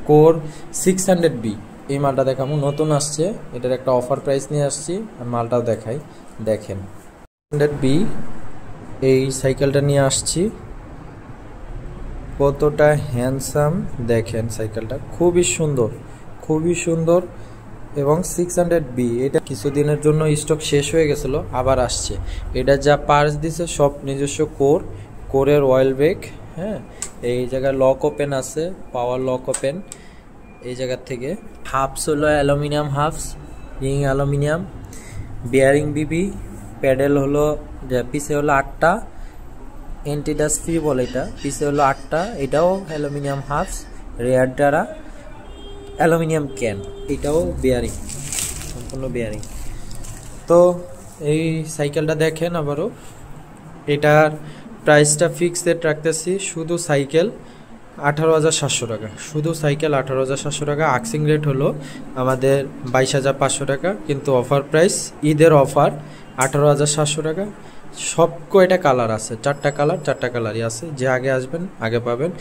Core 600B। এই মালটা দেখাবো, নতুন আসছে, এটার একটা অফার প্রাইস নিয়ে আসছি, আর মালটাও দেখাই। দেখেন 600B এই সাইকেলটা নিয়ে আসছি, কতটা হ্যান্ডসাম দেখেন। সাইকেলটা খুবই সুন্দর, খুবই সুন্দর। এবং 600B এটা কিছুদিনের জন্য স্টক শেষ হয়ে গেছিলো, আবার আসছে। এটা যা পার্টস দিছে সব নিজস্ব কোরের অয়েল ব্রেক। হ্যাঁ, এই জায়গায় লক ওপেন আছে, পাওয়ার লক ওপেন। এই জায়গার থেকে হাফস হলো অ্যালুমিনিয়াম, হাফস রিং অ্যালুমিনিয়াম, বিয়ারিং বিবি, প্যাডেল হলো পিছে হলো 8টা, এন্টিডাস্ট ফ্রি বলে এটা, পিছে হলো 8টা, এটাও অ্যালুমিনিয়াম হাফস, রেয়ার দ্বারা অ্যালুমিনিয়াম ক্যান, এটাও বেয়ারিং, সম্পূর্ণ বেয়ারিং। তো এই সাইকেলটা দেখেন আবারও, এটার প্রাইসটা ফিক্সড রাখতেছি, শুধু সাইকেল 18,700 টাকা, শুধু সাইকেল 18,700 টাকা। আক্সিং রেট হলো আমাদের 22,500 টাকা, কিন্তু অফার প্রাইস ঈদের অফার 18,700 টাকা। সব কয়টা কালার আছে, 4টা কালার, 4টা কালারই আছে, যে আগে আসবেন আগে পাবেন।